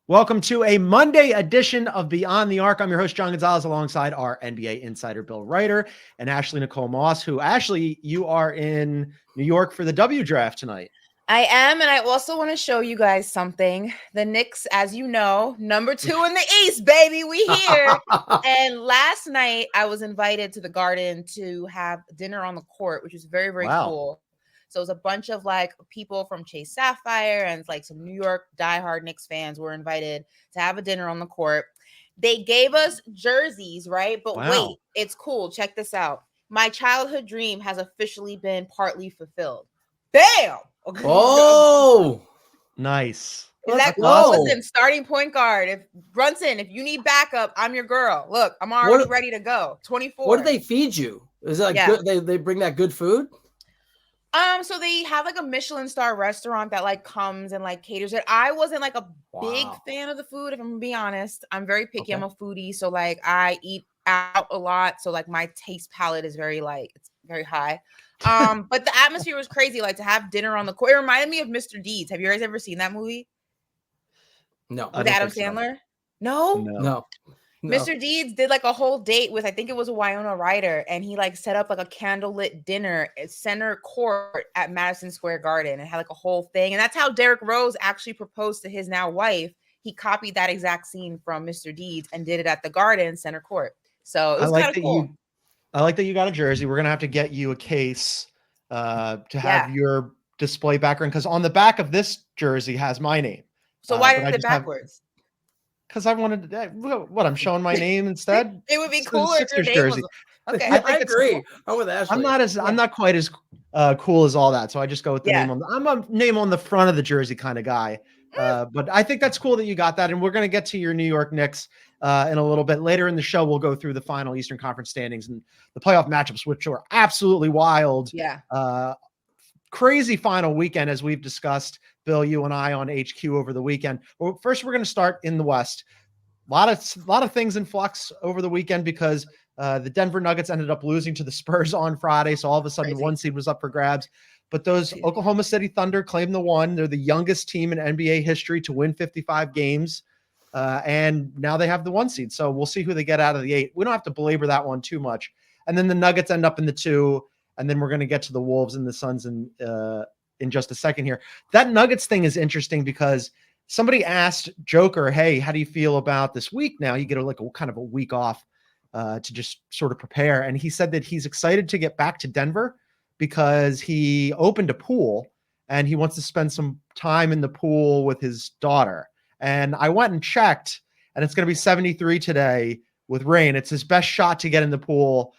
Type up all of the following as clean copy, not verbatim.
Welcome to a Monday edition of Beyond the Arc. I'm your host, John Gonzalez, alongside our NBA insider, Bill Ryder, and Ashley Nicole Moss, who, Ashley, you are in New York for the W draft tonight. I am, and I also want to show you guys something. The Knicks, as you know, number 2 in the East, baby. We here. And last night, I was invited to the Garden to have dinner on the court, which was very, very cool. So it was a bunch of people from Chase Sapphire and some New York diehard Knicks fans were invited to have a dinner on the court. They gave us jerseys, right? But wait, it's cool. Check this out. My childhood dream has officially been partly fulfilled. Bam! Oh, nice. Listen, starting point guard. If Brunson, if you need backup, I'm your girl. Look, I'm already ready to go. 24. What do they feed you? Is it good? They bring that good food? So they have a Michelin star restaurant that comes and caters it. I wasn't a big fan of the food, if I'm gonna be honest. I'm very picky. I'm a foodie, so I eat out a lot. So my taste palette is very it's very high. But the atmosphere was crazy. To have dinner on the court. It reminded me of Mr. Deeds. Have you guys ever seen that movie? No. With Adam Sandler? No. Mr. Deeds did a whole date with, I think it was a Winona Ryder, and he set up a candlelit dinner at center court at Madison Square Garden and had a whole thing. And that's how Derrick Rose actually proposed to his now wife. He copied that exact scene from Mr. Deeds and did it at the Garden center court. So it was kind of cool. I like that you got a jersey. We're gonna have to get you a case to have your display background, because on the back of this jersey has my name. So why is it backwards? Because I wanted to. What, I'm showing my name instead? It would be cooler if your name jersey. Okay, I agree. Cool. I'm with Ashley. I'm not quite as cool as all that, so I just go with the name on. I'm a name on the front of the jersey kind of guy. But I think that's cool that you got that, and we're going to get to your New York Knicks in a little bit later in the show. We'll go through the final Eastern Conference standings and the playoff matchups, which are absolutely wild. Yeah. Crazy final weekend, as we've discussed, Bill, you and I on HQ over the weekend. Well, first, we're going to start in the West. A lot of things in flux over the weekend because the Denver Nuggets ended up losing to the Spurs on Friday. So all of a sudden, the 1 seed was up for grabs. But those Oklahoma City Thunder claimed the 1. They're the youngest team in NBA history to win 55 games. And now they have the 1 seed. So we'll see who they get out of the 8. We don't have to belabor that one too much. And then the Nuggets end up in the 2. And then we're going to get to the Wolves and the Suns in just a second here. That Nuggets thing is interesting because somebody asked Joker, hey, how do you feel about this week now? You get a kind of a week off to just sort of prepare. And he said that he's excited to get back to Denver because he opened a pool and he wants to spend some time in the pool with his daughter. And I went and checked, and it's going to be 73 today with rain. It's his best shot to get in the pool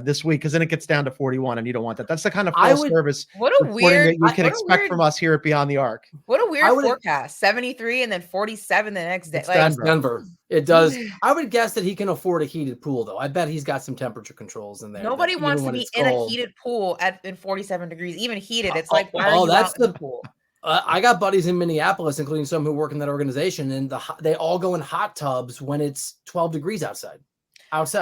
this week, because then it gets down to 41, and you don't want that. That's the kind of full service reporting that you can expect from us here at Beyond the Arc. What a weird forecast. 73 and then 47 the next day. It's Denver. It does. I would guess that he can afford a heated pool, though. I bet he's got some temperature controls in there. Nobody wants to be in a heated pool in 47 degrees, even heated. It's why are you out in the pool? I got buddies in Minneapolis, including some who work in that organization, and they all go in hot tubs when it's 12 degrees outside.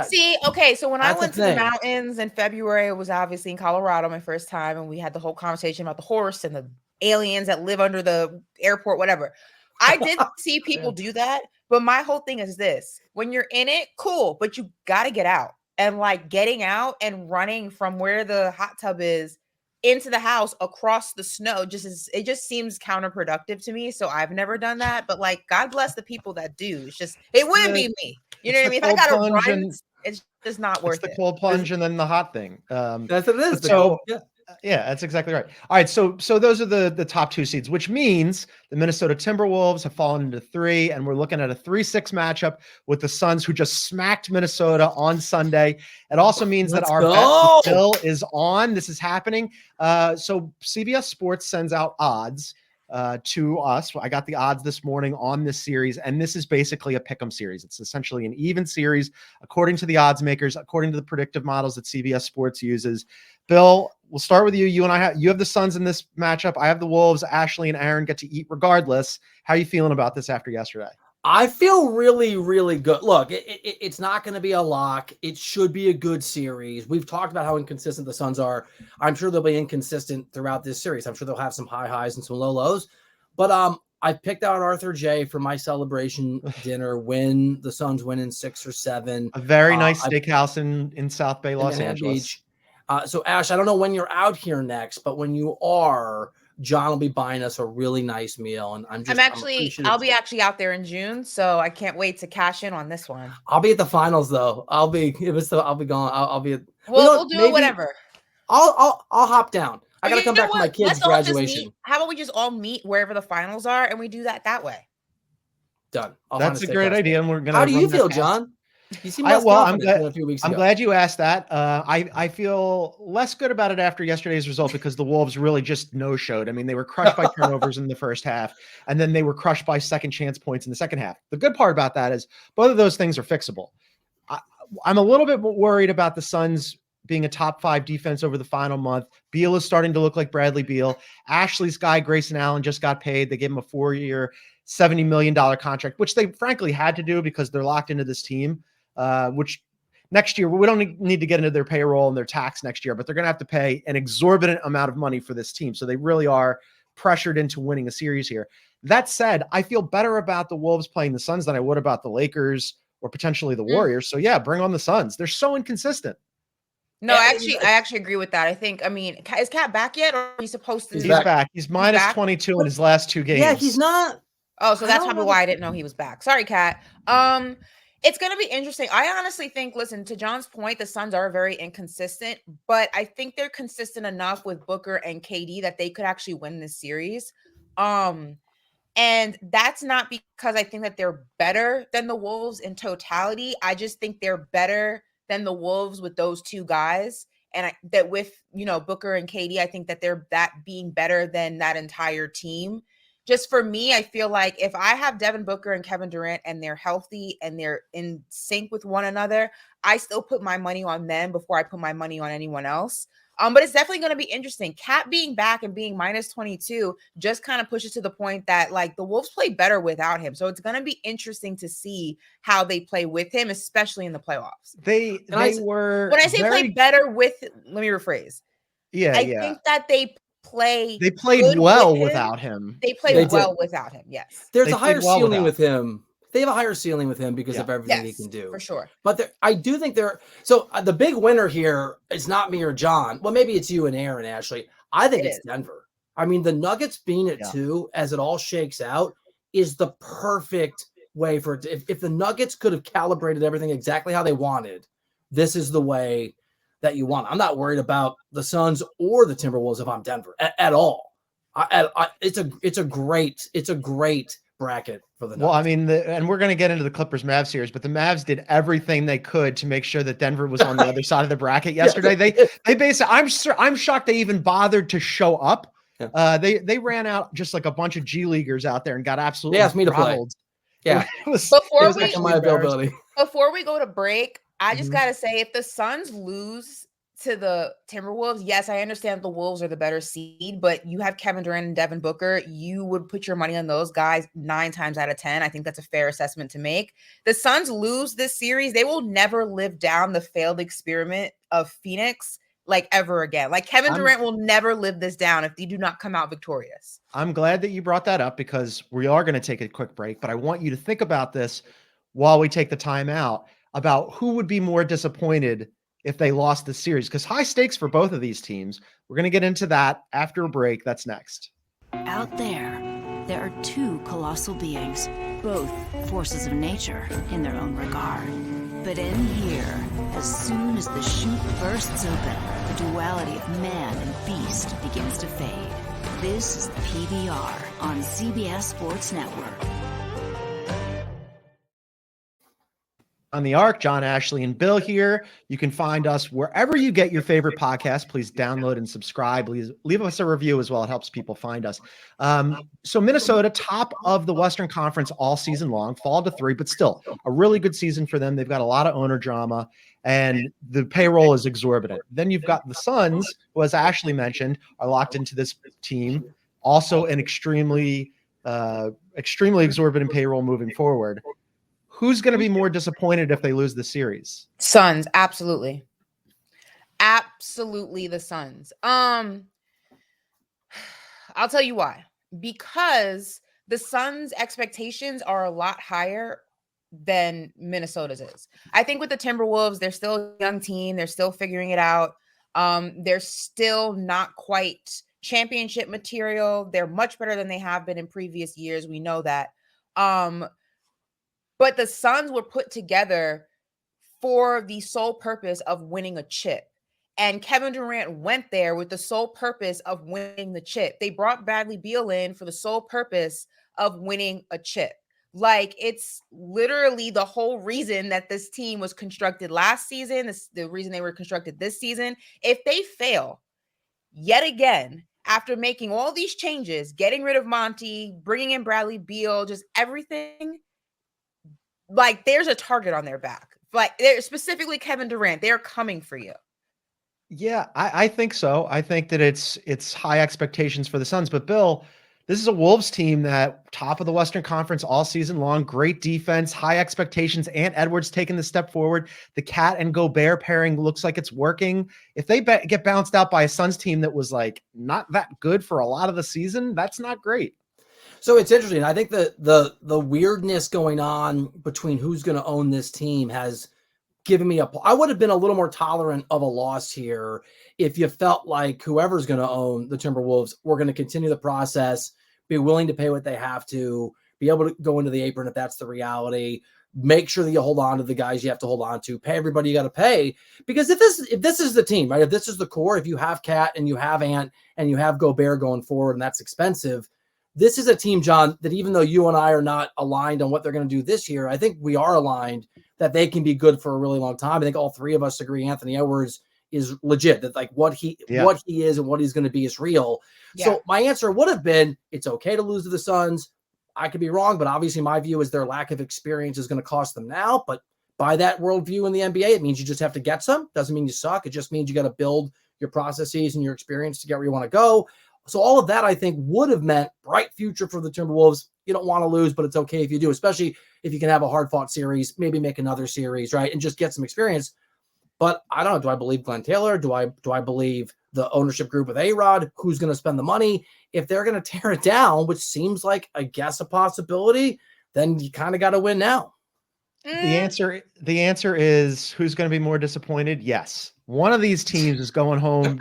See, okay, so when I went to the mountains in February, it was obviously in Colorado, my first time, and we had the whole conversation about the horse and the aliens that live under the airport, whatever. I did see people do that, but my whole thing is this: when you're in it, cool, but you got to get out. And getting out and running from where the hot tub is into the house across the snow it just seems counterproductive to me. So I've never done that, but God bless the people that do. It wouldn't be me. You know what I mean? If I gotta run, it's just not worth it. It's the cold plunge and then the hot thing. That's what it is. Yeah, that's exactly right. All right, so those are the top 2 seeds, which means the Minnesota Timberwolves have fallen into 3, and we're looking at a 3-6 matchup with the Suns, who just smacked Minnesota on Sunday. It also means that our bet bill is on. This is happening. So CBS Sports sends out odds to us. I got the odds this morning on this series, and this is basically a pick'em series. It's essentially an even series according to the odds makers, according to the predictive models that CBS Sports uses. Bill, we'll start with you. You and I you have the Suns in this matchup. I have the Wolves. Ashley and Aaron get to eat regardless. How are you feeling about this after yesterday? I feel really, really good. Look, it's not going to be a lock. It should be a good series. We've talked about how inconsistent the Suns are. I'm sure they'll be inconsistent throughout this series. I'm sure they'll have some high highs and some low lows. But I picked out Arthur J for my celebration dinner when the Suns win in 6 or 7. A very nice steakhouse in South Bay, Los Angeles. Beach. So Ash, I don't know when you're out here next, but when you are, John will be buying us a really nice meal, and I'll be actually out there in June, so I can't wait to cash in on this one. I'll be at the finals though. I'll be gone. I'll be. We'll do it whatever. I'll hop down. I gotta come back for my kids' graduation. How about we just all meet wherever the finals are, and we do that way? Done. That's a great idea, and we're gonna. How do you feel, John? You seem less confident a few weeks ago. I'm glad you asked that. I feel less good about it after yesterday's result because the Wolves really just no-showed. I mean, they were crushed by turnovers in the first half, and then they were crushed by second chance points in the second half. The good part about that is both of those things are fixable. I'm a little bit worried about the Suns being a top 5 defense over the final month. Beal is starting to look like Bradley Beal. Ashley's guy, Grayson Allen, just got paid. They gave him a 4-year, $70 million contract, which they frankly had to do because they're locked into this team. Which next year, we don't need to get into their payroll and their tax next year, but they're going to have to pay an exorbitant amount of money for this team. So they really are pressured into winning a series here. That said, I feel better about the Wolves playing the Suns than I would about the Lakers or potentially the Warriors. So yeah, bring on the Suns. They're so inconsistent. No, I actually agree with that. Is Cat back yet, or are you supposed to? He's back. He's minus 22 in his last 2 games. Yeah, he's not. Oh, so that's probably why I didn't know he was back. Sorry, Cat. It's going to be interesting. I honestly think, listen, to John's point, the Suns are very inconsistent, but I think they're consistent enough with Booker and KD that they could actually win this series. And that's not because I think that they're better than the Wolves in totality. I just think they're better than the Wolves with those 2 guys. And that with, Booker and KD, I think that they're being better than that entire team. Just for me, I feel like if I have Devin Booker and Kevin Durant and they're healthy and they're in sync with one another, I still put my money on them before I put my money on anyone else. But it's definitely going to be interesting. Cat being back and being minus 22 just kind of pushes to the point that like the Wolves play better without him. So it's going to be interesting to see how they play with him, especially in the playoffs. When I say play better with, let me rephrase. I think that they played well without him. They played well without him. Yes. There's a higher ceiling with him. They have a higher ceiling with him because of everything he can do. For sure. But I do think the big winner here is not me or John. Well, maybe it's you and Aaron, Ashley. I think it's Denver. I mean, the Nuggets being at 2 as it all shakes out is the perfect way for it. If the Nuggets could have calibrated everything exactly how they wanted, this is the way that you want. I'm not worried about the Suns or the Timberwolves if I'm Denver at all. It's a great bracket for the Nuggets. Well, I mean, and we're going to get into the Clippers Mavs series, but the Mavs did everything they could to make sure that Denver was on the other side of the bracket yesterday. They basically, I'm shocked they even bothered to show up. Yeah. They ran out just like a bunch of G leaguers out there and got absolutely. They asked me to play. Yeah. Before we go to break, I just got to say, if the Suns lose to the Timberwolves, yes, I understand the Wolves are the better seed, but you have Kevin Durant and Devin Booker. You would put your money on those guys 9 times out of 10. I think that's a fair assessment to make. The Suns lose this series, they will never live down the failed experiment of Phoenix like ever again. Like Kevin Durant will never live this down if they do not come out victorious. I'm glad that you brought that up because we are going to take a quick break, but I want you to think about this while we take the time out about who would be more disappointed if they lost the series, because high stakes for both of these teams. We're going to get into that after a break. That's next. Out there are 2 colossal beings, both forces of nature in their own regard. But in here, as soon as the chute bursts open, the duality of man and beast begins to fade. This is PBR on CBS Sports Network. On the Arc, John, Ashley, and Bill here. You can find us wherever you get your favorite podcast. Please download and subscribe. Please leave us a review as well. It helps people find us. So Minnesota, top of the Western Conference all season long, fall to 3, but still a really good season for them. They've got a lot of owner drama, and the payroll is exorbitant. Then you've got the Suns, who, as Ashley mentioned, are locked into this team. Also an extremely exorbitant payroll moving forward. Who's going to be more disappointed if they lose the series? Suns, absolutely. Absolutely the Suns. I'll tell you why. Because the Suns' expectations are a lot higher than Minnesota's is. I think with the Timberwolves, they're still a young team. They're still figuring it out. They're still not quite championship material. They're much better than they have been in previous years. We know that. But the Suns were put together for the sole purpose of winning a chip. And Kevin Durant went there with the sole purpose of winning the chip. They brought Bradley Beal in for the sole purpose of winning a chip. Like, it's literally the whole reason that this team was constructed last season, the reason they were constructed this season. If they fail yet again, after making all these changes, getting rid of Monty, bringing in Bradley Beal, just everything, like, there's a target on their back. Like, they're specifically Kevin Durant. They're coming for you. Yeah, I think so. I think that it's high expectations for the Suns. But Bill, this is a Wolves team that top of the Western Conference all season long, great defense, high expectations. Ant Edwards taking the step forward. The Cat and Gobert pairing looks like it's working. If they get bounced out by a Suns team that was like not that good for a lot of the season, that's not great. So it's interesting. I think the weirdness going on between who's going to own this team has given me I would have been a little more tolerant of a loss here if you felt like whoever's going to own the Timberwolves were going to continue the process, be willing to pay what they have to, be able to go into the apron if that's the reality, make sure that you hold on to the guys you have to hold on to, pay everybody you got to pay. Because if this is the team, right? If this is the core, if you have Cat and you have Ant and you have Gobert going forward and that's expensive, this is a team, John, that even though you and I are not aligned on what they're going to do this year, I think we are aligned that they can be good for a really long time. I think all three of us agree Anthony Edwards is legit, that like what he is and what he's going to be is real. Yeah. So my answer would have been, it's okay to lose to the Suns. I could be wrong, but obviously my view is their lack of experience is going to cost them now. But by that worldview in the NBA, it means you just have to get some. Doesn't mean you suck. It just means you got to build your processes and your experience to get where you want to go. So all of that, I think, would have meant bright future for the Timberwolves. You don't want to lose, but it's okay if you do, especially if you can have a hard-fought series, maybe make another series, right, and just get some experience. But I don't know. Do I believe Glenn Taylor? Do I believe the ownership group with A-Rod? Who's going to spend the money? If they're going to tear it down, which seems like, I guess, a possibility, then you kind of got to win now. The answer is who's going to be more disappointed? Yes. One of these teams is going home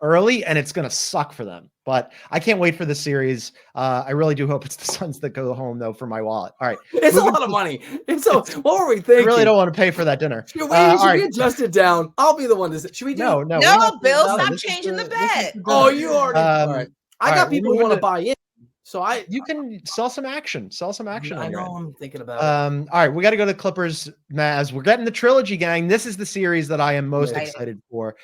early, and it's going to suck for them. But I can't wait for the series. I really do hope it's the Suns that go home, though, for my wallet. All right. It's a lot of money. What were we thinking? I really don't want to pay for that dinner. Should we adjust it down? I'll be the one to say. Should we do No, Bill, stop changing the bet. Oh, you already. All right. I got people who want to buy in. So you can sell some action. I know. I'm thinking about it. All right, we got to go to Clippers Mavs. We're getting the trilogy, gang. This is the series that I am most excited for.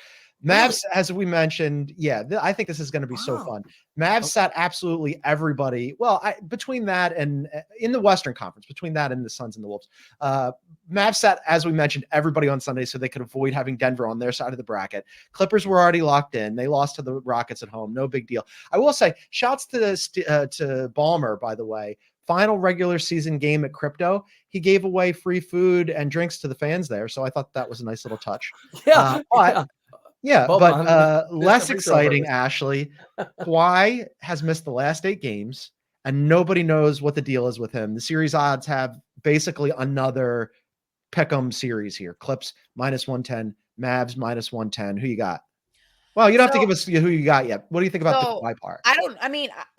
Mavs, as we mentioned, I think this is going to be so fun. Mavs sat absolutely everybody. Well, between that and in the Western Conference, between that and the Suns and the Wolves, Mavs sat, as we mentioned, everybody on Sunday so they could avoid having Denver on their side of the bracket. Clippers were already locked in. They lost to the Rockets at home. No big deal. I will say, shouts to Ballmer, by the way. Final regular season game at Crypto, he gave away free food and drinks to the fans there. So I thought that was a nice little touch. But less exciting, Ashley. Kawhi has missed the last 8 games, and nobody knows what the deal is with him. The series odds have basically another pick'em series here. Clips -110, Mavs -110. Who you got? Well, you don't have to give us who you got yet. What do you think about the Kawhi part?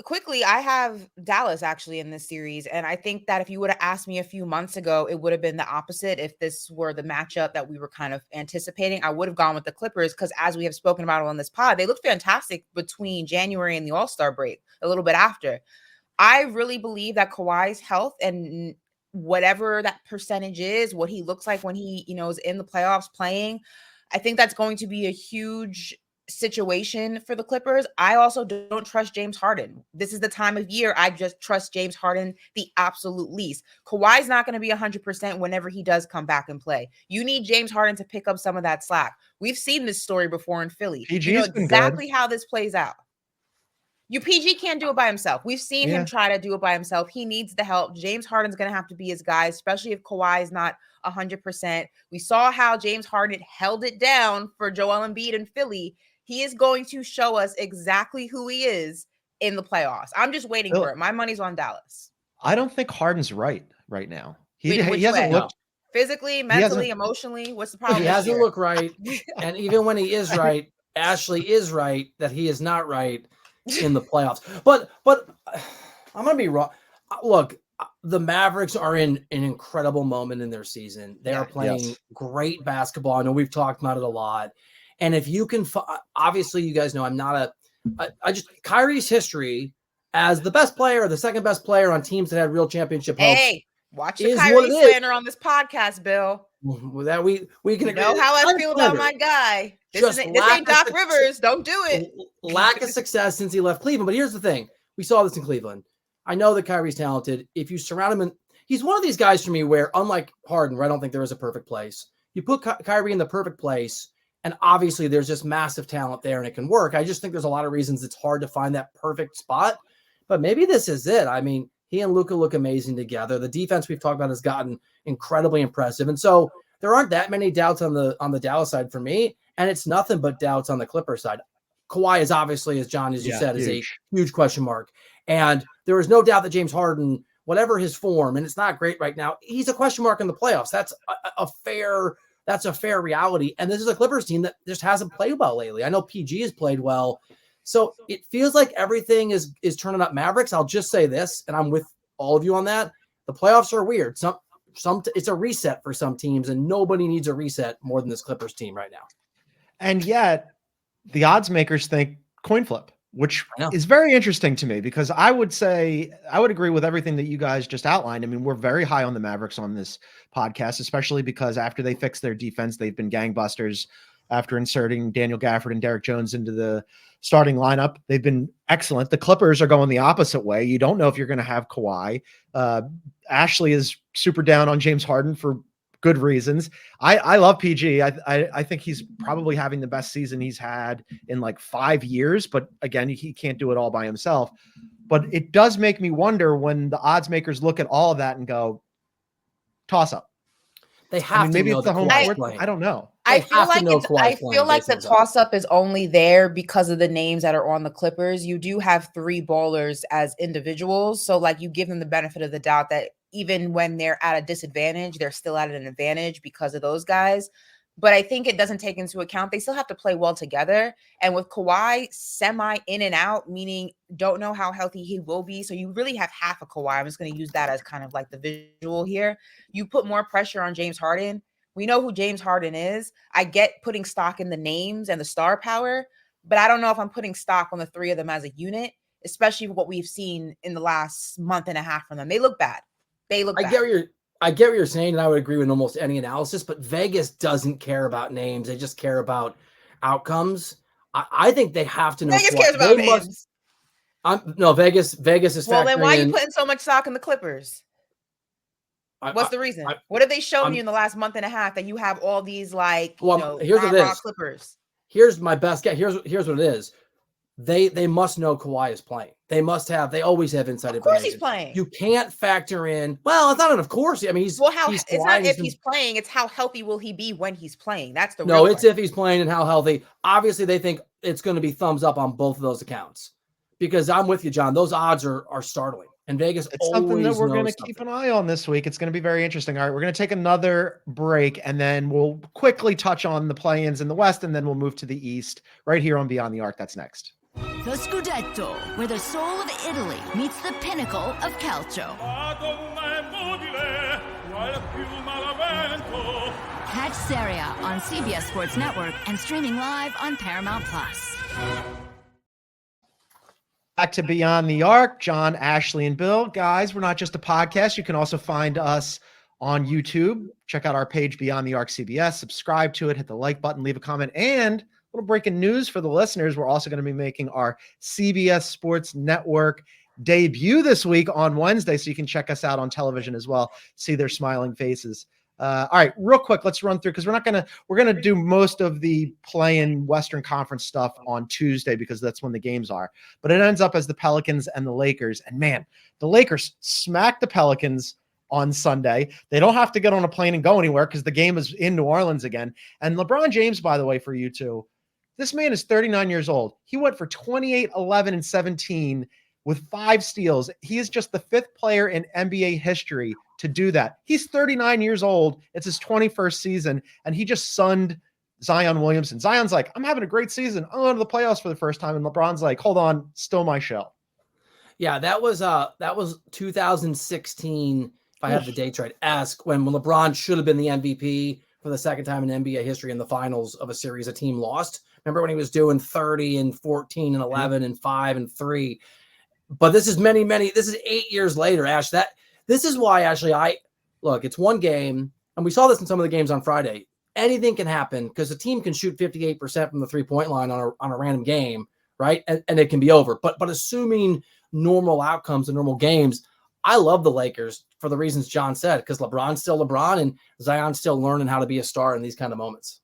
Quickly, I have Dallas actually in this series. And I think that if you would have asked me a few months ago, it would have been the opposite. If this were the matchup that we were kind of anticipating, I would have gone with the Clippers because as we have spoken about on this pod, they looked fantastic between January and the All-Star break, a little bit after. I really believe that Kawhi's health and whatever that percentage is, what he looks like when he, is in the playoffs playing, I think that's going to be a huge situation for the Clippers. I also don't trust James Harden. This is the time of year I just trust James Harden the absolute least. Kawhi's not going to be 100% whenever he does come back and play. You need James Harden to pick up some of that slack. We've seen this story before in Philly. PG's you know exactly how this plays out. PG can't do it by himself. We've seen him try to do it by himself. He needs the help. James Harden's going to have to be his guy, especially if Kawhi is not 100%. We saw how James Harden held it down for Joel Embiid in Philly. He is going to show us exactly who he is in the playoffs. I'm just waiting for it. My money's on Dallas. I don't think Harden's right now. Wait, He hasn't looked physically, mentally, emotionally. What's the problem? He hasn't looked right. And even when he is right, Ashley is right that he is not right in the playoffs. But I'm going to be wrong. Look, the Mavericks are in an incredible moment in their season. They are playing great basketball. I know we've talked about it a lot. And if you can, obviously, you guys know I'm not Kyrie's history as the best player or the second best player on teams that had real championship hopes. Hey, watch the Kyrie slander on this podcast, Bill. That we can know how I feel about my guy. This ain't Doc Rivers. Don't do it. Lack of success since he left Cleveland. But here's the thing. We saw this in Cleveland. I know that Kyrie's talented. If you surround him, he's one of these guys for me where, unlike Harden, where I don't think there is a perfect place, you put Kyrie in the perfect place, and obviously there's just massive talent there and it can work. I just think there's a lot of reasons it's hard to find that perfect spot. But maybe this is it. I mean, he and Luka look amazing together. The defense we've talked about has gotten incredibly impressive. And so there aren't that many doubts on the Dallas side for me, and it's nothing but doubts on the Clippers side. Kawhi is obviously, as John, as you said, is a huge question mark. And there is no doubt that James Harden, whatever his form, and it's not great right now, he's a question mark in the playoffs. That's a fair reality. And this is a Clippers team that just hasn't played well lately. I know PG has played well. So it feels like everything is turning up Mavericks. I'll just say this, and I'm with all of you on that. The playoffs are weird. It's a reset for some teams, and nobody needs a reset more than this Clippers team right now. And yet the odds makers think coin flip, which is very interesting to me, because I would agree with everything that you guys just outlined. I mean, we're very high on the Mavericks on this podcast, especially because after they fixed their defense, they've been gangbusters. After inserting Daniel Gafford and Derek Jones into the starting lineup, they've been excellent. The Clippers are going the opposite way. You don't know if you're going to have Kawhi. Ashley is super down on James Harden for good reasons. I love PG. I think he's probably having the best season he's had in like 5 years, but again, he can't do it all by himself. But it does make me wonder when the odds makers look at all of that and go, toss up. They have to maybe know it's the home court. I don't know. I feel like the toss up is only there because of the names that are on the Clippers. You do have three ballers as individuals, so like you give them the benefit of the doubt that even when they're at a disadvantage, they're still at an advantage because of those guys. But I think it doesn't take into account they still have to play well together. And with Kawhi semi in and out, meaning don't know how healthy he will be. So you really have half of Kawhi. I'm just going to use that as kind of like the visual here. You put more pressure on James Harden. We know who James Harden is. I get putting stock in the names and the star power, but I don't know if I'm putting stock on the three of them as a unit, especially what we've seen in the last month and a half from them. They look bad. I get what you're saying, and I would agree with almost any analysis, but Vegas doesn't care about names. They just care about outcomes. I think they have to know. Vegas cares about names. Vegas is. Well, then why are you putting so much stock in the Clippers? What's the reason? What have they shown you in the last month and a half that you have all these like here's what it is. Clippers? Here's my best guess. Here's what it is. They must know Kawhi is playing. They always have inside information. Of course he's playing. You can't factor in, well, it's not an of course. I mean, it's not if he's playing, it's how healthy will he be when he's playing. That's the real question. If he's playing and how healthy. Obviously, they think it's going to be thumbs up on both of those accounts. Because I'm with you, John. Those odds are startling. And Vegas it's something that we're going to keep an eye on this week. It's going to be very interesting. All right, we're going to take another break, and then we'll quickly touch on the play-ins in the West, and then we'll move to the East right here on Beyond the Arc. That's next. The Scudetto, where the soul of Italy meets the pinnacle of calcio. Catch Serie A on CBS Sports Network and streaming live on Paramount+. Back to Beyond the Arc, John, Ashley, and Bill. Guys, we're not just a podcast. You can also find us on YouTube. Check out our page, Beyond the Arc CBS. Subscribe to it. Hit the like button. Leave a comment. And a little breaking news for the listeners. We're also going to be making our CBS Sports Network debut this week on Wednesday, so you can check us out on television as well. See their smiling faces. All right, real quick, let's run through, because we're gonna do most of the play-in Western Conference stuff on Tuesday, because that's when the games are. But it ends up as the Pelicans and the Lakers. And man, the Lakers smacked the Pelicans on Sunday. They don't have to get on a plane and go anywhere because the game is in New Orleans again. And LeBron James, by the way, for you two, This man is 39 years old. He went for 28, 11, and 17 with 5 steals. He is just the 5th player in NBA history to do that. He's 39 years old. It's his 21st season, and he just sunned Zion Williamson. Zion's like, I'm having a great season. I'm going to the playoffs for the first time. And LeBron's like, hold on, still my show. Yeah, that was 2016. If I have the dates right, when LeBron should have been the MVP for the second time in NBA history in the finals of a series a team lost. Remember when he was doing 30 and 14 and 11 and 5 and 3? But this is this is 8 years later, Ash. This is why, actually, it's one game, and we saw this in some of the games on Friday. Anything can happen because a team can shoot 58% from the 3-point line on a random game, right? And it can be over. But assuming normal outcomes and normal games, I love the Lakers for the reasons John said, because LeBron's still LeBron and Zion's still learning how to be a star in these kind of moments.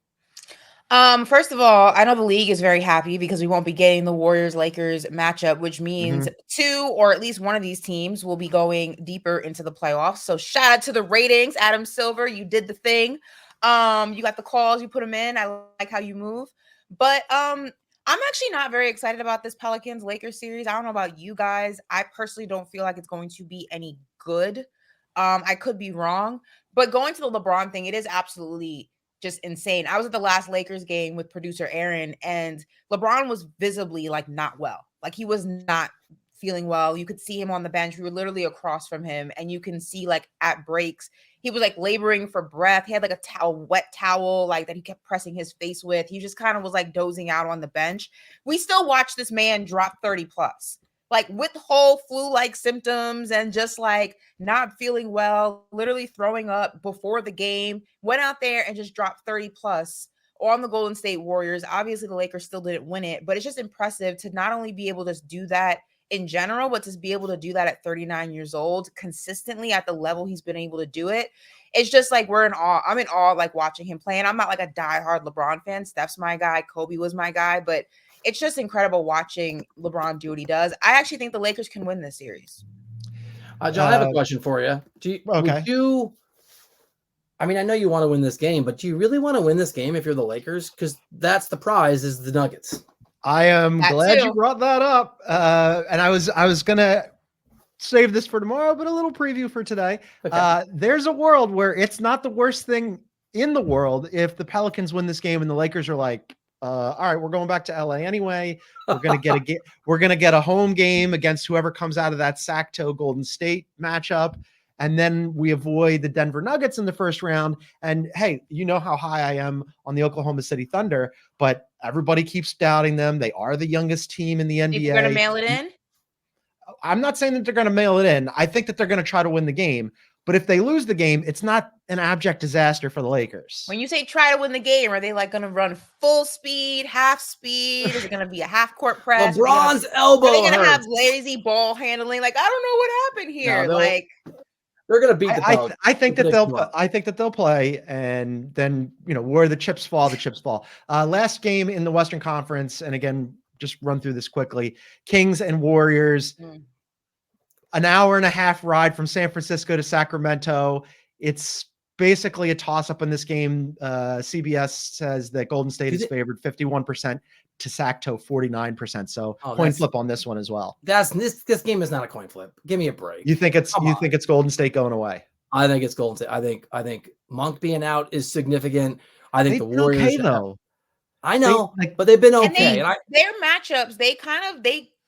First of all, I know the league is very happy because we won't be getting the Warriors-Lakers matchup, which means 2 or at least one of these teams will be going deeper into the playoffs. So shout out to the ratings, Adam Silver. You did the thing. You got the calls, you put them in. I like how you move. But I'm actually not very excited about this Pelicans-Lakers series. I don't know about you guys. I personally don't feel like it's going to be any good. I could be wrong. But going to the LeBron thing, it is absolutely just insane. I was at the last Lakers game with producer Aaron, and LeBron was visibly like not well. Like he was not feeling well. You could see him on the bench. We were literally across from him, and you can see like at breaks, he was like laboring for breath. He had like a wet towel like that he kept pressing his face with. He just kind of was like dozing out on the bench. We still watched this man drop 30 plus. Like with whole flu-like symptoms and just like not feeling well, literally throwing up before the game, went out there and just dropped 30 plus on the Golden State Warriors. Obviously, the Lakers still didn't win it, but it's just impressive to not only be able to do that in general, but to be able to do that at 39 years old consistently at the level he's been able to do it. It's just like we're in awe. I'm in awe like watching him play. And I'm not like a diehard LeBron fan. Steph's my guy. Kobe was my guy, but it's just incredible watching LeBron do what he does. I actually think the Lakers can win this series. John, I have a question for you. I mean, I know you want to win this game, but do you really want to win this game if you're the Lakers? Because that's the prize, is the Nuggets. I am glad you brought that up. And I was going to save this for tomorrow, but a little preview for today. Okay. There's a world where it's not the worst thing in the world if the Pelicans win this game and the Lakers are like, all right, we're going back to LA anyway. We're going to get a home game against whoever comes out of that Sacto Golden State matchup. And then we avoid the Denver Nuggets in the first round. And hey, you know how high I am on the Oklahoma City Thunder, but everybody keeps doubting them. They are the youngest team in the NBA. You're going to mail it in? I'm not saying that they're going to mail it in. I think that they're going to try to win the game. But if they lose the game, it's not an abject disaster for the Lakers. When you say try to win the game, are they like going to run full speed, half speed? Is it going to be a half court press? LeBron's elbow. Are they going to have lazy ball handling? Like, I don't know what happened here. No, they're going to beat the Pels. I think that they'll play, and then where the chips fall, the chips fall. Last game in the Western Conference, and again, just run through this quickly. Kings and Warriors. An hour and a half ride from San Francisco to Sacramento. It's basically a toss-up in this game. CBS says that Golden State is favored 51% to Sacto 49%. So coin flip on this one as well. This game is not a coin flip. Give me a break. You think it's Golden State going away? I think it's Golden State. I think Monk being out is significant. I think the Warriors. Okay, though. I know, but they've been okay. And their matchups, they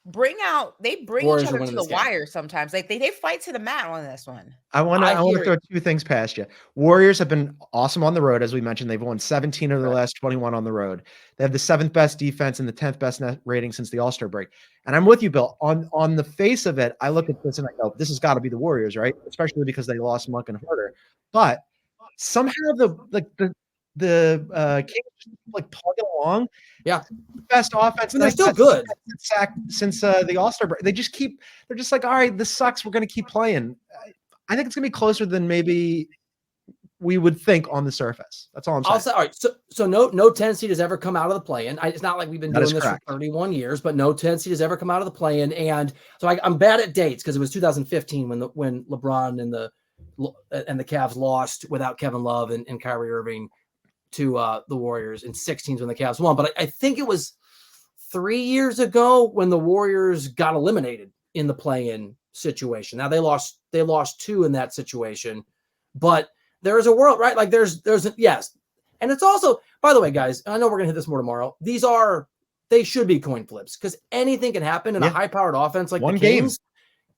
bring each other to the wire sometimes. Like they fight to the mat on this one. I want to throw 2 things past you. Warriors have been awesome on the road, as we mentioned. They've won 17 of the last 21 on the road. They have the 7th best defense and the 10th best net rating since the All-Star break. And I'm with you, Bill. On the face of it, I look at this and I go, this has got to be the Warriors, right? Especially because they lost Monk and Huerter. But somehow the Kings like plugging along. Yeah, best offense. They're still good since the All-Star break. They're just like, all right, this sucks. We're going to keep playing. I think it's going to be closer than maybe we would think on the surface. That's all I'm saying. All right, so no 10 seed has ever come out of the play-in. It's not like we've been doing this for 31 years, but no 10 seed has ever come out of the play-in. And so I'm bad at dates because it was 2015 when LeBron and the Cavs lost without Kevin Love and Kyrie Irving to the Warriors in 16s when the Cavs won. But I think it was 3 years ago when the Warriors got eliminated in the play-in situation. Now they lost 2 in that situation, but there is a world, right? Like yes. And it's also, by the way, guys, I know we're going to hit this more tomorrow. They should be coin flips because anything can happen in a high-powered offense like the Kings.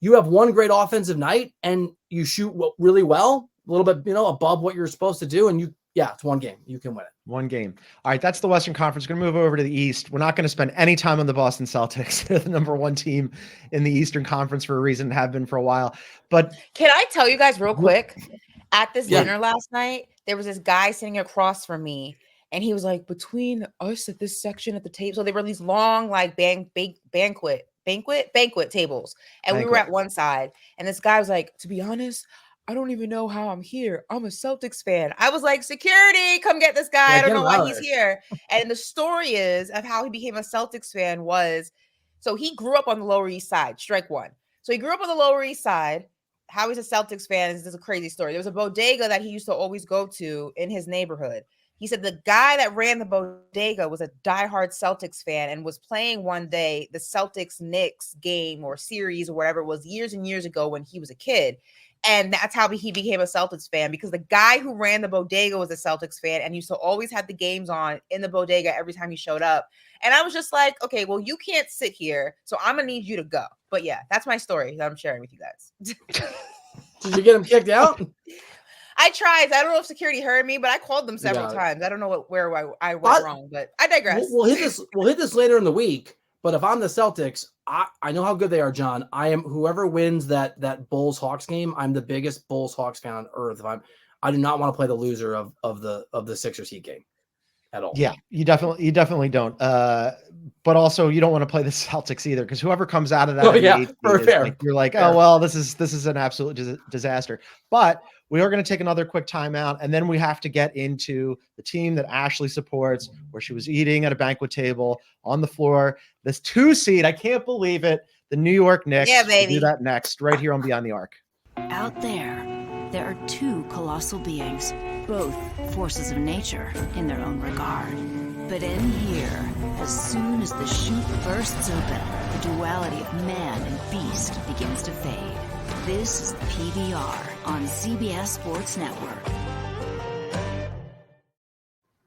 You have one great offensive night and you shoot really well, a little bit, above what you're supposed to do. And it's one game. You can win it. One game. All right. That's the Western Conference. We're going to move over to the East. We're not going to spend any time on the Boston Celtics. They're the number 1 team in the Eastern Conference for a reason, have been for a while. But can I tell you guys real quick? At this dinner last night, there was this guy sitting across from me, and he was like, between us at this section at the table. So they were these long, like banquet tables. And we were at one side. And this guy was like, to be honest, I don't even know how I'm here. I'm a Celtics fan. I was like, security, come get this guy. I don't know why he's here. And the story is of how he became a Celtics fan was, so he grew up on the Lower East Side, strike one. So he grew up on the Lower East Side. How he's a Celtics fan is a crazy story. There was a bodega that he used to always go to in his neighborhood. He said the guy that ran the bodega was a diehard Celtics fan and was playing one day the Celtics Knicks game or series or whatever it was years and years ago when he was a kid. And that's how he became a Celtics fan, because the guy who ran the bodega was a Celtics fan and used to always have the games on in the bodega every time he showed up. And I was just like, okay, well, you can't sit here, so I'm going to need you to go. But yeah, that's my story that I'm sharing with you guys. Did you get him kicked out? I tried. I don't know if security heard me, but I called them several times. I don't know where I went wrong, but I digress. We'll hit this later in the week. But if I'm the Celtics, I know how good they are, John. I am whoever wins that Bulls Hawks game. I'm the biggest Bulls Hawks fan on earth. I do not want to play the loser of the Sixers Heat game at all. Yeah, you definitely don't. But also you don't want to play the Celtics either, because whoever comes out of that, you're like, oh well, this is an absolute disaster. But we are going to take another quick timeout, and then we have to get into the team that Ashley supports, where she was eating at a banquet table on the floor. This 2 seed, I can't believe it. The New York Knicks. Yeah, baby. We'll do that next, right here on Beyond the Arc. Out there are 2 colossal beings, both forces of nature in their own regard. But in here, as soon as the chute bursts open, the duality of man and beast begins to fade. This is PBR on CBS Sports Network.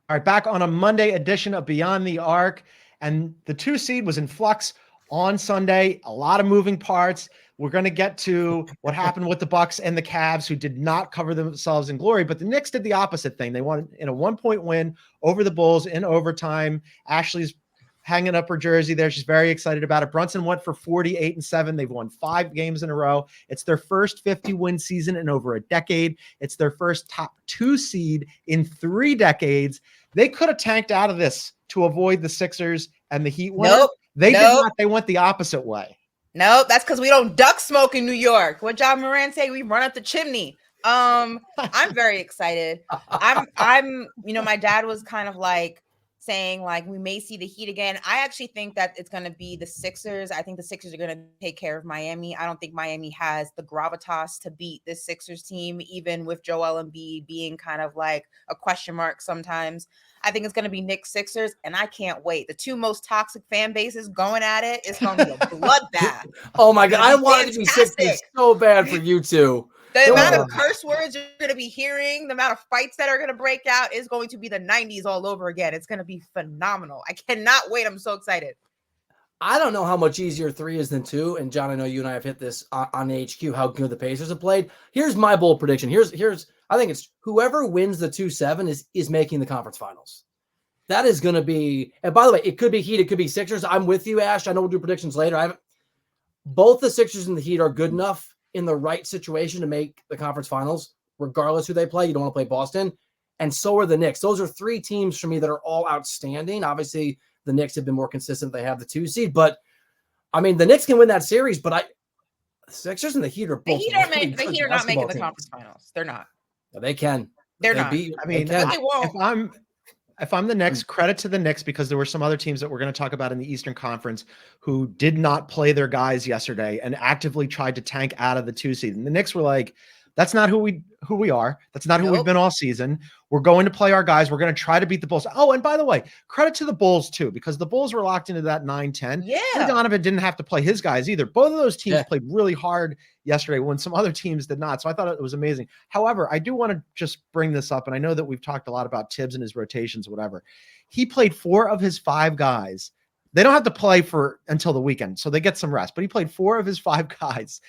All right, back on a Monday edition of Beyond the Arc, and the 2 seed was in flux on Sunday. A lot of moving parts. We're going to get to what happened with the Bucks and the Cavs, who did not cover themselves in glory, but the Knicks did the opposite thing. They won in a 1-point win over the Bulls in overtime. Ashley's hanging up her jersey there. She's very excited about it. Brunson went for 48-7. They've won 5 games in a row. It's their first 50-win season in over a decade. It's their first top 2 seed in 3 decades. They could have tanked out of this to avoid the Sixers and the Heat win. They did not. They went the opposite way. Nope, that's because we don't duck smoke in New York. What John Moran say? We run up the chimney. I'm very excited. I'm my dad was kind of like saying like we may see the Heat again. I actually think that it's going to be the Sixers. I think the Sixers are going to take care of Miami. I don't think Miami has the gravitas to beat this Sixers team, even with Joel Embiid being kind of like a question mark sometimes. I think it's going to be Knicks Sixers, and I can't wait. The 2 most toxic fan bases going at it. It's going to be a bloodbath. Oh my God. I wanted to be Sixers so bad for you two. The amount of curse words you're going to be hearing, the amount of fights that are going to break out is going to be the 90s all over again. It's going to be phenomenal. I cannot wait. I'm so excited. I don't know how much easier 3 is than 2. And John, I know you and I have hit this on HQ, how good the Pacers have played. Here's my bold prediction. I think it's whoever wins the 2-7 is making the conference finals. That is going to be, and by the way, it could be Heat, it could be Sixers. I'm with you, Ash. I know we'll do predictions later. Both the Sixers and the Heat are good enough in the right situation to make the conference finals, regardless who they play. You don't want to play Boston. And so are the Knicks. Those are 3 teams for me that are all outstanding. Obviously, the Knicks have been more consistent. They have the 2 seed, but I mean, the Knicks can win that series, but the Sixers and the Heat are both. The Heat are not making the conference finals. They're not. They can. They're not. If I'm the Knicks, credit to the Knicks, because there were some other teams that we're going to talk about in the Eastern Conference who did not play their guys yesterday and actively tried to tank out of the 2 seed. And the Knicks were like, That's not who we are. That's not who we've been all season. We're going to play our guys. We're going to try to beat the Bulls. Oh, and by the way, credit to the Bulls too, because the Bulls were locked into that 9-10. Yeah. Donovan didn't have to play his guys either. Both of those teams played really hard yesterday when some other teams did not. So I thought it was amazing. However, I do want to just bring this up, and I know that we've talked a lot about Tibbs and his rotations, whatever. He played 4 of his 5 guys. They don't have to play until the weekend, so they get some rest. But he played 4 of his 5 guys,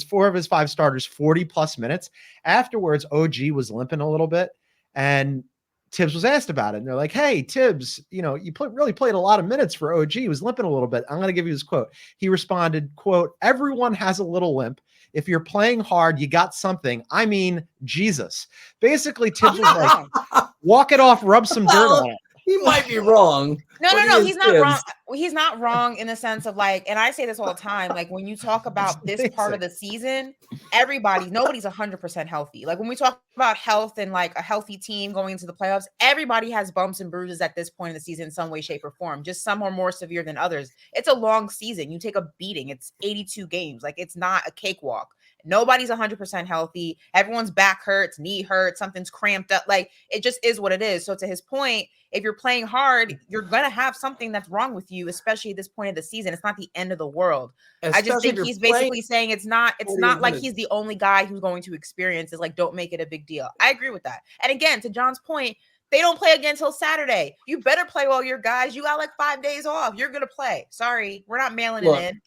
4 of his 5 starters, 40-plus minutes. Afterwards, OG was limping a little bit, and Tibbs was asked about it. And they're like, hey, Tibbs, you really played a lot of minutes for OG. He was limping a little bit. I'm going to give you his quote. He responded, quote, everyone has a little limp. If you're playing hard, you got something. I mean, Jesus. Basically, Tibbs was like, walk it off, rub some dirt on it. He might be wrong. No, he's not wrong. He's not wrong in the sense of like, and I say this all the time, like when you talk about this part of the season, nobody's 100% healthy. Like when we talk about health and like a healthy team going into the playoffs, everybody has bumps and bruises at this point in the season in some way, shape, or form. Just some are more severe than others. It's a long season. You take a beating. It's 82 games. Like it's not a cakewalk. Nobody's 100% healthy. Everyone's back hurts, knee hurts, something's cramped up. Like it just is what it is. So to his point, if you're playing hard, you're going to have something that's wrong with you, especially at this point of the season. It's not the end of the world. I just think he's basically saying it's not like he's the only guy who's going to experience it. Like, don't make it a big deal. I agree with that. And again, to John's point, they don't play again until Saturday. You better play all your guys. You got like 5 days off. You're going to play. Sorry, we're not mailing it in.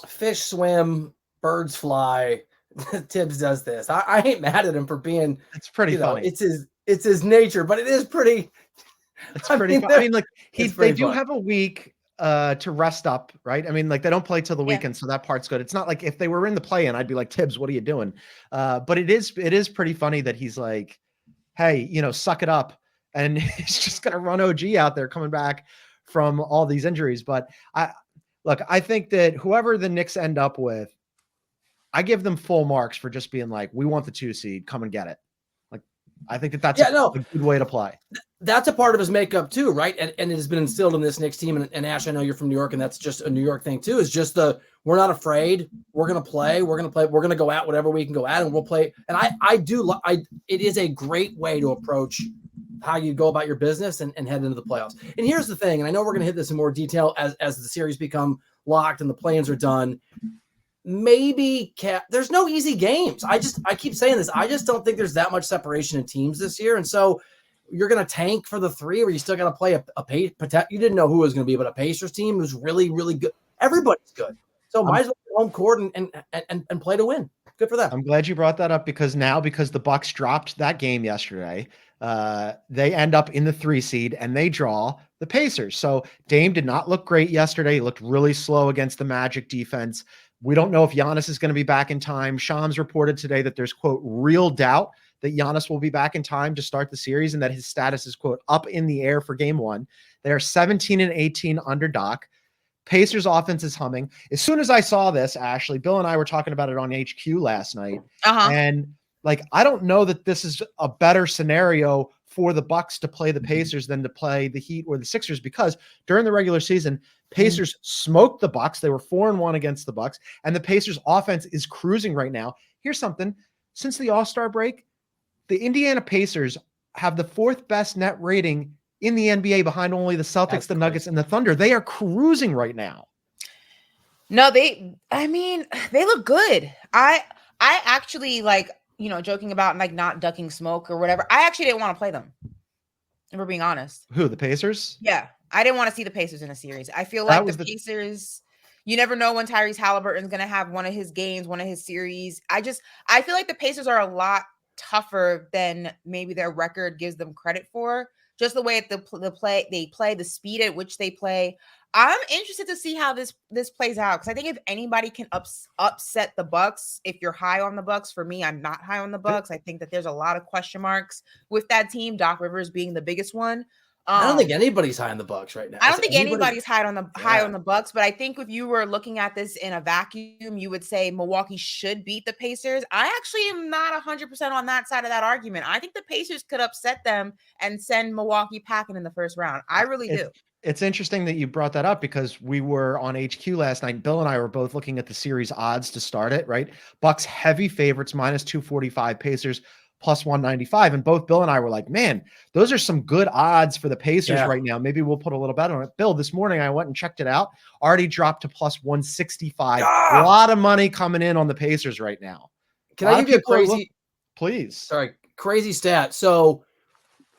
Fish swim, birds fly. Tibbs does this. I ain't mad at him for being. It's pretty funny. It's his nature, but it is pretty. It's pretty fun. I mean, like they do have a week to rest up, right? I mean, like they don't play till the weekend, so that part's good. It's not like if they were in the play-in, I'd be like, Tibbs, what are you doing? But it is pretty funny that he's like, hey, suck it up, and he's just gonna run OG out there coming back from all these injuries. But I think that whoever the Knicks end up with, I give them full marks for just being like, we want the 2 seed, come and get it. Like, I think that's a good way to play. That's a part of his makeup too, right? And it has been instilled in this Knicks team. And Ash, I know you're from New York, and that's just a New York thing too. Is just we're not afraid. We're gonna play. We're gonna go out whatever we can go out, and we'll play. And it is a great way to approach how you go about your business and head into the playoffs. And here's the thing, and I know we're gonna hit this in more detail as the series become locked and the plans are done. Maybe there's no easy games. I keep saying this. I just don't think there's that much separation in teams this year, and so. You're going to tank for the 3, or you still got to play you didn't know who it was going to be, but a Pacers team who's really, really good. Everybody's good. So might as well go home court and play to win. Good for them. I'm glad you brought that up because the Bucks dropped that game yesterday, they end up in the 3 seed and they draw the Pacers. So Dame did not look great yesterday. He looked really slow against the Magic defense. We don't know if Giannis is going to be back in time. Shams reported today that there's, quote, real doubt that Giannis will be back in time to start the series and that his status is, quote, up in the air for game 1. They are 17-18 under Doc. Pacers offense is humming. As soon as I saw this, Ashley, Bill and I were talking about it on HQ last night. And like, I don't know that this is a better scenario for the Bucks to play the Pacers than to play the Heat or the Sixers, because during the regular season, Pacers smoked the Bucks. They were 4-1 against the Bucks, and the Pacers offense is cruising right now. Here's something. Since the All-Star break, the Indiana Pacers have the 4th best net rating in the NBA behind only the Celtics, the Nuggets, and the Thunder. They are cruising right now. No, they look good. I actually, like, joking about like not ducking smoke or whatever. I actually didn't want to play them. If we're being honest. Who, the Pacers? Yeah. I didn't want to see the Pacers in a series. I feel like the Pacers, you never know when Tyrese Halliburton's going to have one of his games, one of his series. I feel like the Pacers are a lot tougher than maybe their record gives them credit for. Just the way they play, the speed at which they play. I'm interested to see how this plays out, because I think if anybody can upset the Bucks, if you're high on the Bucks, for me, I'm not high on the Bucks. I think that there's a lot of question marks with that team. Doc Rivers being the biggest one. I don't think anybody's high on the Bucks right now. I don't think anybody's high on the Bucks, but I think if you were looking at this in a vacuum, you would say Milwaukee should beat the Pacers. I actually am not 100% on that side of that argument. I think the Pacers could upset them and send Milwaukee packing in the first round. I really do. It's interesting that you brought that up because we were on HQ last night. Bill and I were both looking at the series odds to start it, right? Bucks heavy favorites minus 245, Pacers plus 195. And both Bill and I were like, man, those are some good odds for the Pacers right now. Maybe we'll put a little bet on it. Bill, this morning I went and checked it out. Already dropped to plus 165. A lot of money coming in on the Pacers right now. Can I give you a crazy, please? Sorry, crazy stat. So,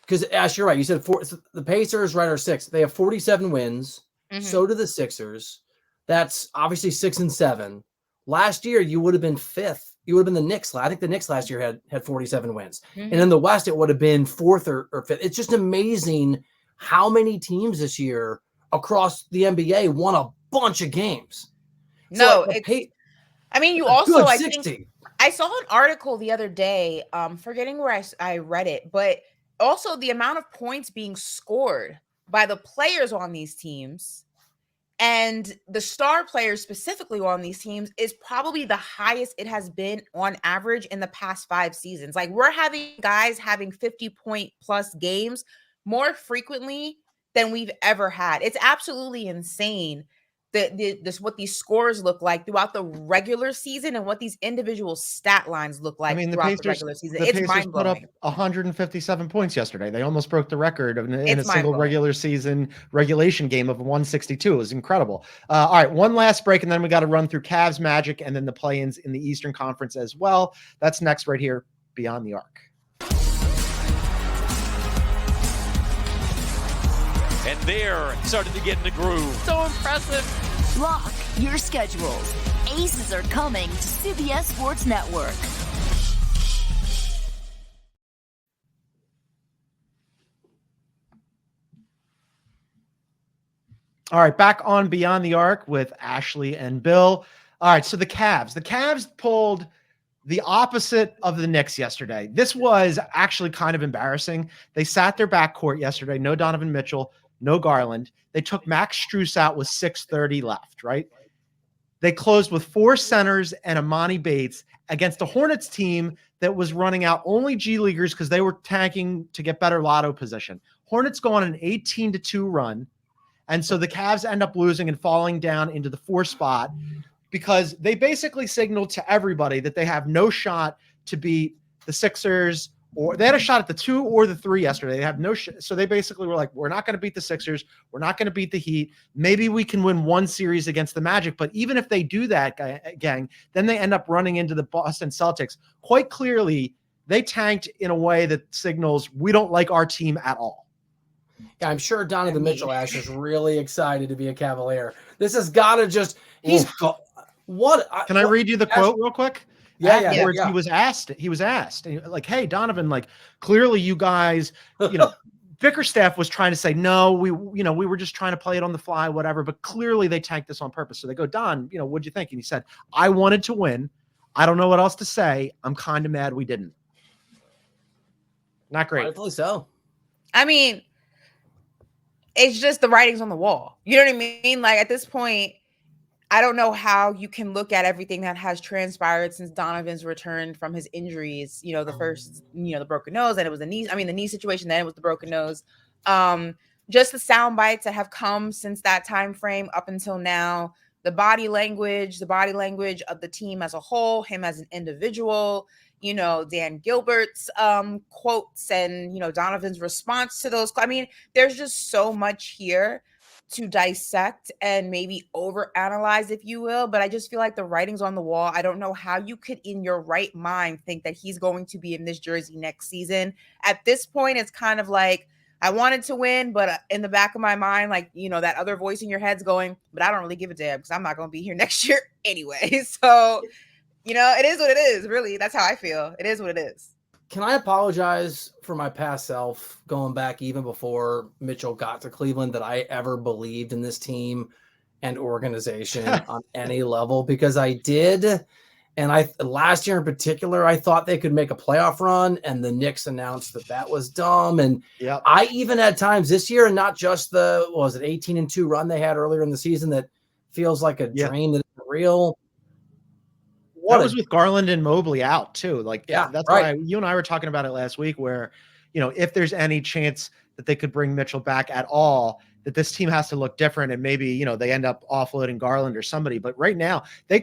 because Ash, you're right. You said the Pacers right are 6. They have 47 wins. So do the Sixers. That's obviously 6 and 7. Last year, you would have been 5th. You would have been the Knicks. I think the Knicks last year had 47 wins. And in the West, it would have been 4th or 5th. It's just amazing how many teams this year across the NBA won a bunch of games. No, I mean, you also, I 60. think I saw an article the other day, forgetting where I read it, but also the amount of points being scored by the players on these teams and the star players specifically on these teams is probably the highest it has been on average in the past 5 seasons. Like, we're having guys having 50-point plus games more frequently than we've ever had. It's absolutely insane what these scores look like throughout the regular season and what these individual stat lines look like throughout the regular season. It's mind blowing. Put up 157 points yesterday. They almost broke the record in a single regular season regulation game of 162. It was incredible. All right, one last break, and then we got to run through Cavs, Magic, and then the play-ins in the Eastern Conference as well. That's next right here, Beyond the Arc. And they're starting to get in the groove. So impressive. Block your schedules. Aces are coming to CBS Sports Network. All right, back on Beyond the Arc with Ashley and Bill. All right, so the Cavs pulled the opposite of the Knicks yesterday. This was actually kind of embarrassing. They sat their backcourt yesterday. No Donovan Mitchell, no Garland. They took Max Strus out with 6:30 left, right? They closed with 4 centers and Amani Bates against a Hornets team that was running out only G Leaguers because they were tanking to get better lotto position. Hornets go on an 18-2 run. And so the Cavs end up losing and falling down into the 4 spot because they basically signaled to everybody that they have no shot to beat the Sixers, or they had a shot at the 2 or the 3 yesterday. They have no so they basically were like, we're not going to beat the Sixers. We're not going to beat the Heat. Maybe we can win one series against the Magic. But even if they do that, gang, then they end up running into the Boston Celtics. Quite clearly, they tanked in a way that signals we don't like our team at all. Yeah, I'm sure Donovan Mitchell Ash is really excited to be a Cavalier. This has got to just Can I read you the quote real quick? Yeah. He was asked, like, hey, Donovan, like, clearly you guys, Bickerstaff was trying to say, no, we were just trying to play it on the fly, whatever, but clearly they tanked this on purpose. So they go, Don, what'd you think? And he said, I wanted to win. I don't know what else to say. I'm kind of mad we didn't. Not great. Rightfully so. I mean, it's just the writing's on the wall. You know what I mean? Like, at this point, I don't know how you can look at everything that has transpired since Donovan's returned from his injuries. The first, the broken nose, and it was the knee situation, then it was the broken nose. Just the sound bites that have come since that time frame up until now, the body language of the team as a whole, him as an individual, Dan Gilbert's quotes and, Donovan's response to those. I mean, there's just so much here to dissect and maybe overanalyze, if you will. But I just feel like the writing's on the wall. I don't know how you could, in your right mind, think that he's going to be in this jersey next season. At this point, it's kind of like, I wanted to win, but in the back of my mind, like, that other voice in your head's going, but I don't really give a damn because I'm not going to be here next year anyway. So, it is what it is, really. That's how I feel. It is what it is. Can I apologize for my past self going back even before Mitchell got to Cleveland that I ever believed in this team and organization on any level? Because I did. And last year in particular, I thought they could make a playoff run, and the Knicks announced that was dumb. And I even had times this year, and not just the 18-2 run they had earlier in the season that feels like a dream that isn't real. That was with Garland and Mobley out too. That's right. why you and I were talking about it last week where, if there's any chance that they could bring Mitchell back at all, that this team has to look different, and maybe, you know, they end up offloading Garland or somebody. But right now, they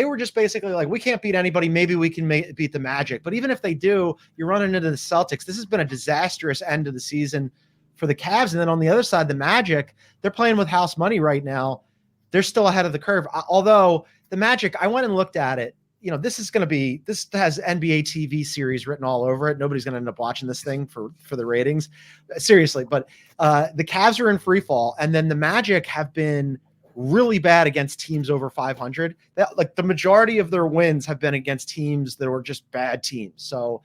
were just basically like, we can't beat anybody. Maybe we can beat the Magic. But even if they do, you're running into the Celtics. This has been a disastrous end of the season for the Cavs. And then on the other side, the Magic, they're playing with house money right now. They're still ahead of the curve. Although the Magic, I went and looked at it. You know, this has NBA TV series written all over it. Nobody's going to end up watching this thing for the ratings, seriously. But the Cavs are in free fall, and then the Magic have been really bad against teams over 500. Like the majority of their wins have been against teams that were just bad teams. So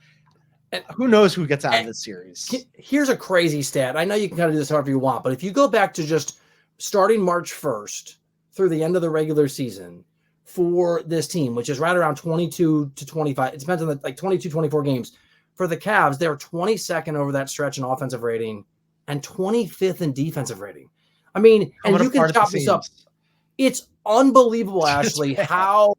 who knows who gets out of this series? Here's a crazy stat. I know you can kind of do this however you want, but if you go back to just starting March 1st through the end of the regular season, for this team, which is right around 22 to 25. It depends on the 22, 24 games. For the Cavs, they're 22nd over that stretch in offensive rating and 25th in defensive rating. I mean, and you can chop this up. It's unbelievable, Ashley, how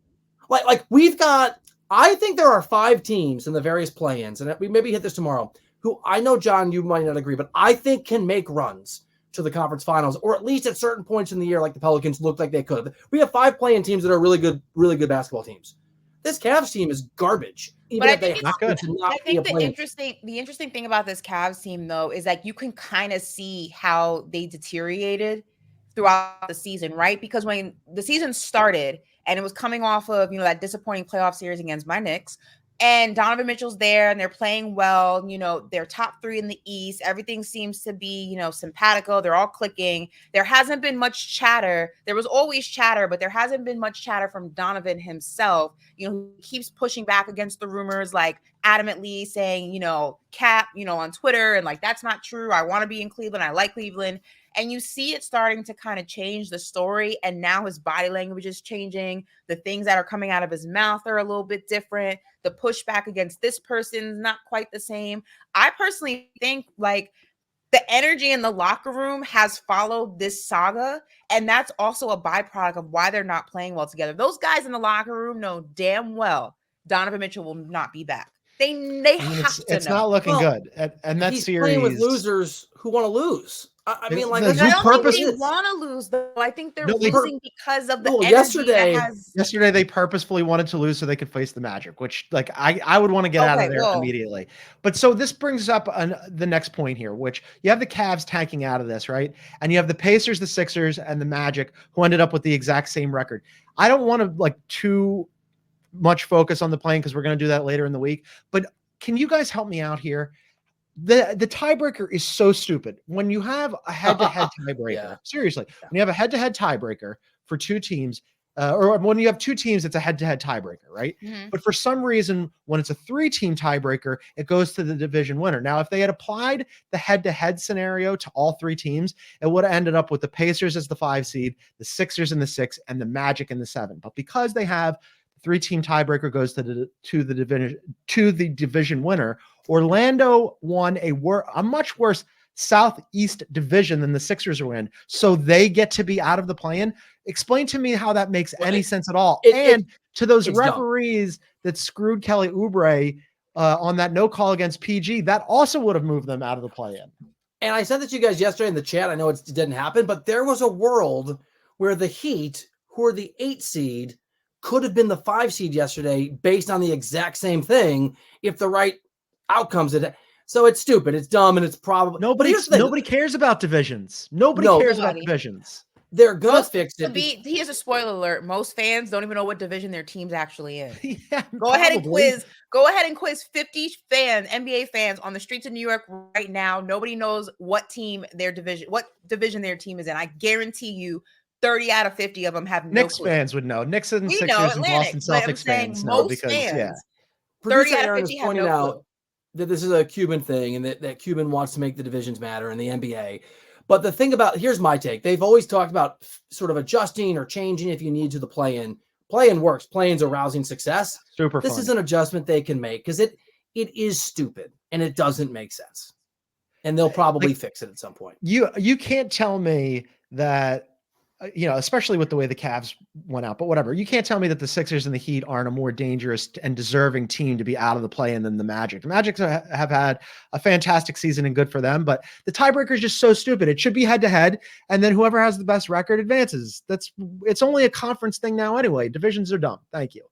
we've got, I think there are 5 teams in the various play-ins, and we maybe hit this tomorrow, who I know, John, you might not agree, but I think can make runs to the conference finals, or at least at certain points in the year, like the Pelicans looked like they could. We have 5 playing teams that are really good basketball teams. This Cavs team is garbage. Even if they not good. I think the interesting thing about this Cavs team, though, is like you can kind of see how they deteriorated throughout the season, right? Because when the season started and it was coming off of, you know, that disappointing playoff series against my Knicks, and Donovan Mitchell's there and they're playing well, you know, they're top 3 in the East. Everything seems to be, you know, simpatico. They're all clicking. There hasn't been much chatter. There was always chatter, but there hasn't been much chatter from Donovan himself. You know, he keeps pushing back against the rumors, like adamantly saying, you know, Cap, you know, on Twitter, and like, that's not true. I want to be in Cleveland. I like Cleveland. And you see it starting to kind of change the story. And now his body language is changing. The things that are coming out of his mouth are a little bit different. The pushback against this person is not quite the same. I personally think like the energy in the locker room has followed this saga. And that's also a byproduct of why they're not playing well together. Those guys in the locker room know damn well Donovan Mitchell will not be back. They have to know. It's not looking good. And that he's series playing with losers who want to lose. I mean, like, I don't think they want to lose, though. I think they're losing because of the energy yesterday they purposefully wanted to lose so they could face the Magic, which, like, I would want to get out of there immediately. But so this brings up the next point here, which you have the Cavs tanking out of this, right? And you have the Pacers, the Sixers, and the Magic, who ended up with the exact same record. I don't want to, like, too much focus on the playing because we're going to do that later in the week. But can you guys help me out here? The tiebreaker is so stupid. When you have a head-to-head tiebreaker, seriously, when you have a head-to-head tiebreaker for 2 teams, or when you have 2 teams, it's a head-to-head tiebreaker, right? Mm-hmm. But for some reason, when it's a 3-team tiebreaker, it goes to the division winner. Now, if they had applied the head-to-head scenario to all 3 teams, it would have ended up with the Pacers as the 5 seed, the Sixers in the 6, and the Magic in the 7. But because they have 3-team tiebreaker goes to the division winner, Orlando won a much worse Southeast division than the Sixers are in, so they get to be out of the play-in. Explain to me how that makes any sense at all. And to those referees that screwed Kelly Oubre on that no call against PG, that also would have moved them out of the play-in. And I said that to you guys yesterday in the chat. I know it didn't happen, but there was a world where the Heat, who are the 8 seed, could have been the 5 seed yesterday based on the exact same thing if the right outcomes. So it's stupid. It's dumb. And it's probably nobody cares about divisions. Nobody cares about divisions. They're going to fix it. Here's a spoiler alert. Most fans don't even know what division their team's actually in. Go ahead and quiz 50 NBA fans on the streets of New York right now. Nobody knows what division their team is in. I guarantee you 30 out of 50 of them have no Knicks clue. Fans would know. Knicks and Sixers and Boston Celtics fans know because, Producer 30 out of Aaron 50 is have pointing no out clue. that this is a Cuban thing and that Cuban wants to make the divisions matter in the NBA. But the thing about, here's my take. They've always talked about sort of adjusting or changing if you need to the play-in. Play-in works. Play-in's a rousing success. This is an adjustment they can make because it is stupid and it doesn't make sense. And they'll probably fix it at some point. You can't tell me that especially with the way the Cavs went out, but whatever. You can't tell me that the Sixers and the Heat aren't a more dangerous and deserving team to be out of the play-in than the Magic. The Magic have had a fantastic season and good for them, but the tiebreaker is just so stupid. It should be head-to-head, and then whoever has the best record advances. It's only a conference thing now anyway. Divisions are dumb. Thank you.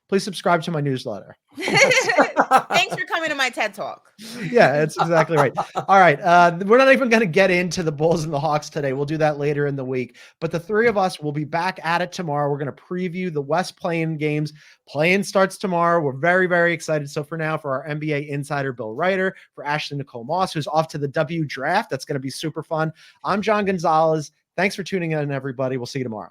Please subscribe to my newsletter. Thanks for coming to my TED Talk. Yeah, that's exactly right. All right. We're not even going to get into the Bulls and the Hawks today. We'll do that later in the week. But the three of us will be back at it tomorrow. We're going to preview the West play-in games. Play-in starts tomorrow. We're very, very excited. So for now, for our NBA insider, Bill Ryder, for Ashley Nicole Moss, who's off to the W draft, that's going to be super fun. I'm John Gonzalez. Thanks for tuning in, everybody. We'll see you tomorrow.